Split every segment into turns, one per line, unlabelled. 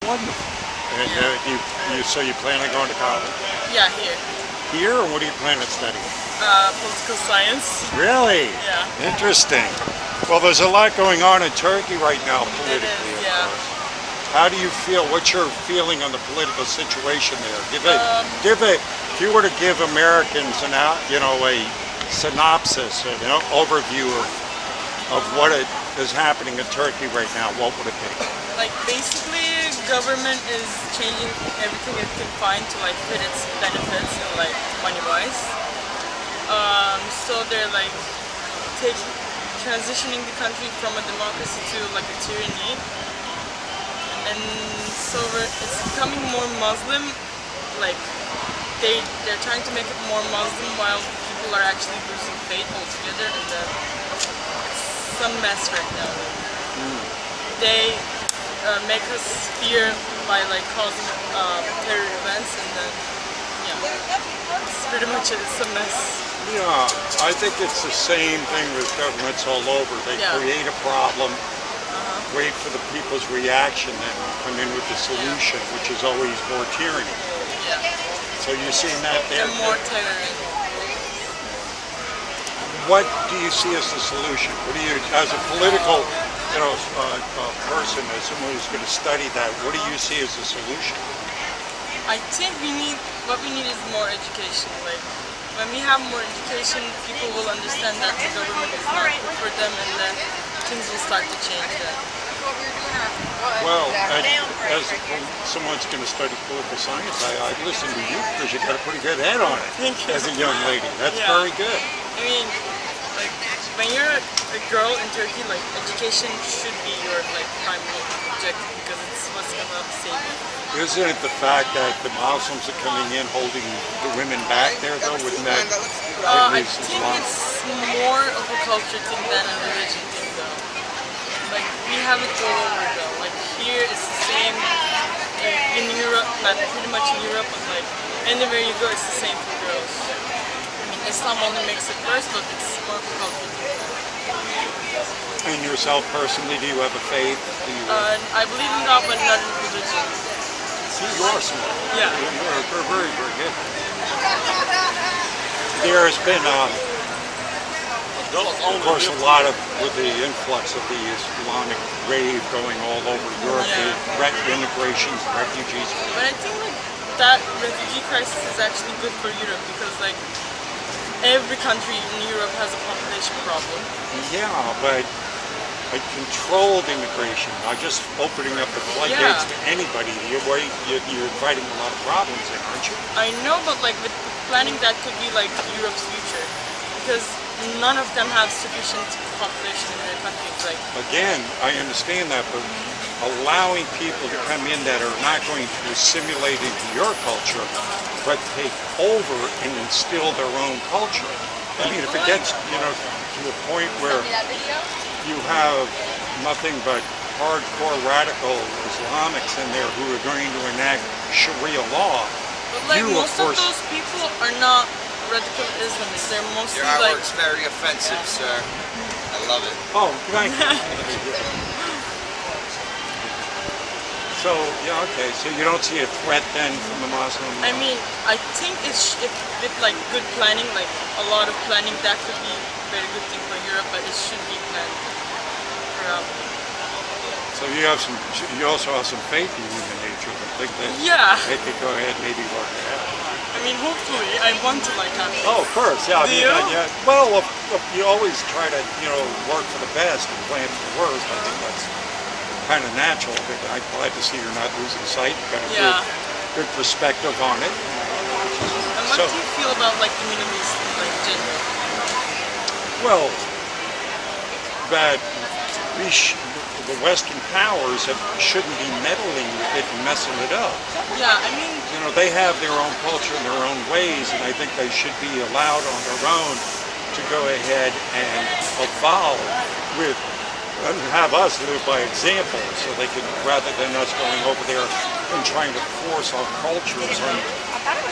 Wonderful. And so you plan on going to college?
Yeah, here.
Here, or what do you plan on studying?
Political science.
Really?
Yeah.
Interesting. Well, there's a lot going on in Turkey right now politically,
It is,
of
yeah.
course. How do you feel? What's your feeling on the political situation there? If you were to give Americans a synopsis, an overview of what is happening in Turkey right now, what would it be?
Like basically, government is changing everything it can find to like fit its benefits and like money-wise. So they're like transitioning the country from a democracy to like a tyranny, and so it's becoming more Muslim. Like they're trying to make it more Muslim while people are actually losing faith altogether, and it's some mess right now. They make us fear by like causing terror events, and then it's pretty much it's a mess.
Yeah, I think it's the same thing with governments all over. They create a problem, wait for the people's reaction, and come in with the solution, which is always more tyranny.
Yeah.
So you're seeing that there?
And more terror.
What do you see as the solution? What do you, as a political, person, as someone who's going to study that, what do you see as the solution?
I think what we need is more education. Like when we have more education, people will understand that the government is not good for them, and then things will start to change. Then.
Well, as someone's going to study political science, I'd listen to you because you got a pretty good head on it.
Thank you.
As a young lady, that's very good.
I mean, like when you're a girl in Turkey, like education should be your like primary objective because it's what's gonna save you.
Isn't it the fact that the Muslims are coming in holding the women back there, though? Wouldn't that?
I think it's more of a culture thing than a religion thing, though. Like we have it all over, though. Like here, it's the same. In Europe, like pretty much in Europe, but like anywhere you go, it's the same for girls. I mean, Islam only makes it worse, but it's more of a culture thing.
And yourself personally, do you have a faith?
I believe in God, but not in religion.
See, you are smart.
Yeah.
You're very, very good. There has been, of course, a lot of, with the influx of the Islamic wave going all over Europe, the immigration, refugees.
But I think like that refugee crisis is actually good for Europe because like every country in Europe has a population problem.
Yeah, but controlled immigration, not just opening up the floodgates to anybody. You're inviting a lot of problems in, aren't you?
I know, but like with planning, that could be like Europe's future, because none of them have sufficient population in their countries. Like
again, I understand that, but allowing people to come in that are not going to assimilate into your culture, but take over and instill their own culture. I mean, if it gets to a point where you have nothing but hardcore radical Islamics in there who are going to enact Sharia law.
But like most of those people are not radical Islamists. They're mostly
your artwork's very offensive, sir. I love it.
Oh, thank you. So okay. So you don't see a threat then from the Muslim?
I mean, I think if with like good planning, like a lot of planning, that could be a very good thing for Europe. But it should be planned.
So you also have some faith in human nature. I think that they could go ahead and maybe work it out.
I mean, hopefully, I want to like have faith.
Oh, of course, yeah.
Do you?
Well, you always try to work for the best and plan for the worst. I think that's kind of natural. But I'm glad to see you're not losing sight. You've got a good perspective on it.
And what do you feel about like the Middle East in like general?
Well, that the Western powers shouldn't be meddling with it and messing it up.
Yeah, I mean,
they have their own culture and their own ways, and I think they should be allowed on their own to go ahead and evolve with and have us live by example, so they can, rather than us going over there and trying to force our cultures on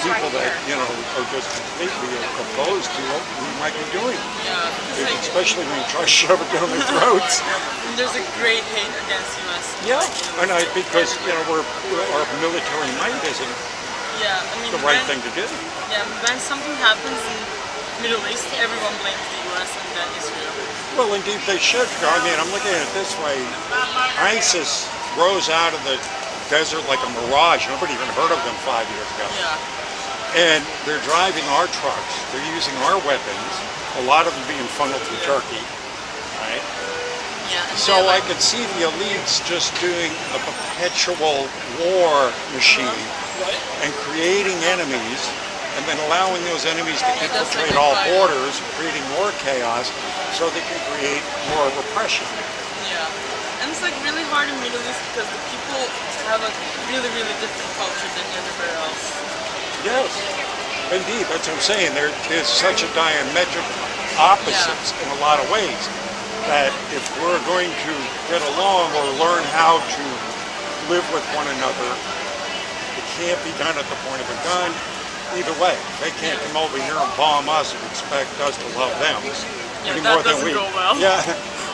people that, you know, are just completely opposed to what we might be doing.
Yeah, like,
Especially when you try to shove it down their throats.
there's a great hate against U.S.
Yeah, and because, you know, our military might isn't
Yeah, I mean,
the right thing to do.
Yeah, when something happens in Middle East, everyone blames the U.S. and then Israel.
Well, indeed they should. I mean, I'm looking at it this way. ISIS rose out of the desert like a mirage. Nobody even heard of them 5 years ago.
Yeah.
And they're driving our trucks. They're using our weapons. A lot of them being funneled through Turkey. Right?
Yeah.
So I could see the elites just doing a perpetual war machine and creating enemies, and then allowing those enemies to infiltrate all borders, creating more chaos, so they can create more repression.
Yeah. And it's like really hard in Middle East because the people have a really, really different culture than everywhere else.
Yes, indeed. That's what I'm saying. There is such a diametric opposites in a lot of ways that if we're going to get along or learn how to live with one another, it can't be done at the point of a gun. Either way, they can't come over here and bomb us and expect us to love them any more than we.
Go well.
Yeah,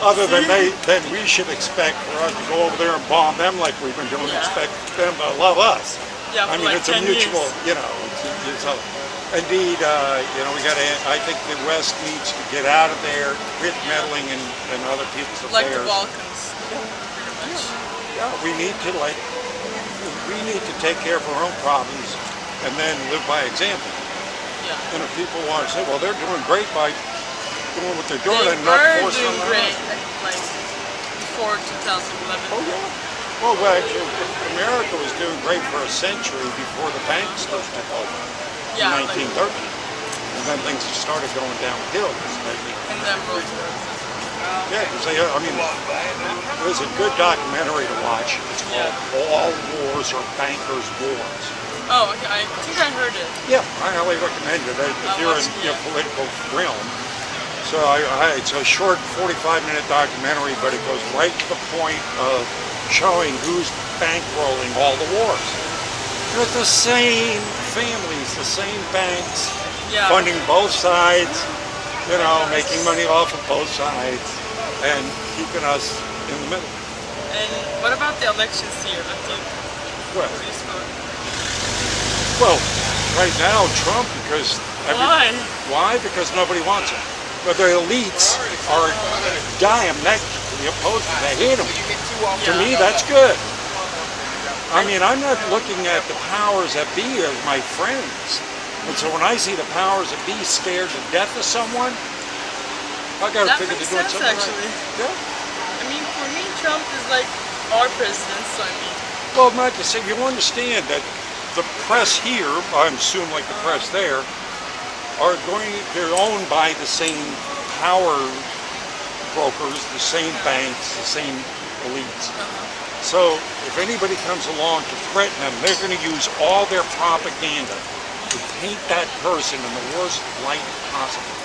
other than then we should expect for us to go over there and bomb them like we've been doing. Expect them to love us.
Yeah,
I mean,
like
it's a mutual. You know, indeed. You know, we got to. I think the West needs to get out of there, quit meddling in other people's affairs.
Like the Balkans. Pretty much.
Yeah, we need to take care of our own problems and then live by example.
Yeah.
And if people want to say, well, they're doing great by doing what they're doing
They
and not
were
forcing
doing
them
great,
out.
like before 2011.
Oh yeah. Well, actually, America was doing great for a century before the banks first took over in 1930. And then things started going downhill.
And then World War.
Yeah, because I mean, there's a good documentary to watch. It's called All Wars Are Bankers' Wars.
Oh, okay. I think I heard it.
Yeah, I highly recommend it if you're in your political realm. So it's a short 45-minute documentary, but it goes right to the point of showing who's bankrolling all the wars. It's the same families, the same banks, funding both sides, you know, making money off of both sides, and keeping us in the middle.
And what about the elections here?
Well, right now, Trump, because...
Why?
Why? Because nobody wants him. But the elites are diametrically opposed to him. They hate him. To me, that's good. I mean, I'm not looking at the powers that be as my friends. And so when I see the powers that be scared to death of someone, I got to figure they're doing something
actually.
right. Yeah.
I mean, for me, Trump is like our president, so I mean...
Well, not to say, you understand that the press here, I assume like the press there, they're owned by the same power brokers, the same banks, the same elites. So if anybody comes along to threaten them, they're going to use all their propaganda to paint that person in the worst light possible.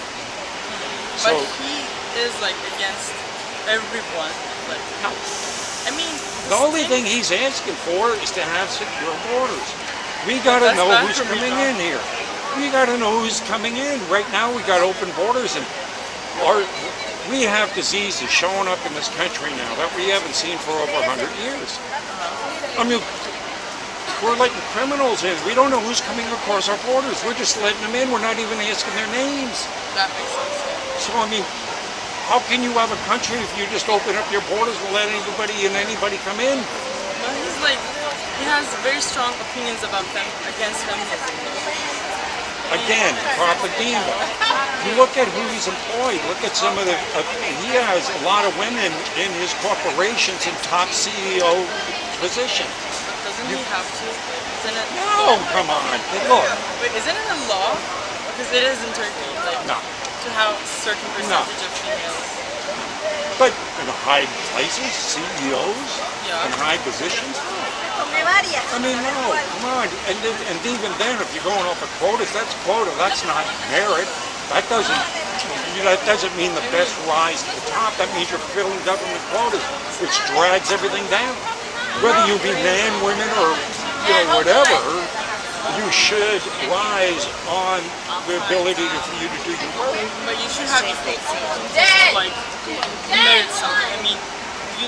But he is like against everyone. Like, I mean,
the only thing he's asking for is to have secure borders. We got to know who's coming in here. We got to know who's coming in. Right now, we got open borders, and we have diseases showing up in this country now that we haven't seen for over 100 years. I mean, we're letting criminals in. We don't know who's coming across our borders. We're just letting them in. We're not even asking their names.
That makes sense.
So, I mean, how can you have a country if you just open up your borders and let anybody come in?
Well, he's like, he has very strong opinions about against feminism.
Again, propaganda. You look at who he's employed. Look at some of the... he has a lot of women in his corporations in top CEO positions.
But doesn't he have to? Isn't it?
No, come on. Look.
Wait, isn't it a law? Because it is in Turkey. Like,
no.
To have a certain percentage of females.
But in high places, CEOs, in high positions? I mean, no, come on. And even then, if you're going off of quotas, that's quota. That's not merit. That doesn't mean the best rise to the top. That means you're filling government quotas, which drags everything down. Whether you be man, women, or whatever, you should rise on the ability for you to do your work.
But you should have equal opportunities to like merit something. I mean,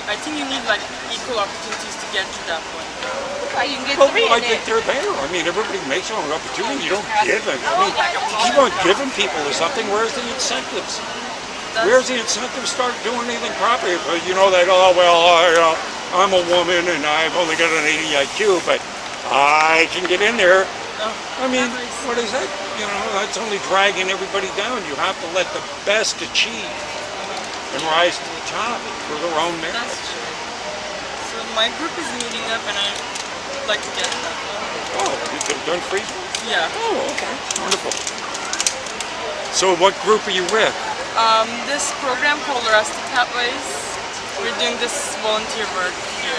I think you need like equal opportunities to get to that point.
You can get
Well,
three
I
in
think
it.
they're there. I mean, everybody makes their own opportunity. You don't give them. I mean, you keep on giving people something. Where's the incentives? Where's the incentive to start doing anything properly? But you know that, oh, well, I'm a woman and I've only got an 80 IQ, but I can get in there. I mean, what is that? You know, that's only dragging everybody down. You have to let the best achieve and rise to the top for their own merit.
That's true. So my group is meeting up and I'd like to get that.
Oh, you've done free?
Yeah.
Oh, okay. Wonderful. So what group are you with?
This program called Rustic Pathways. We're doing this volunteer work here.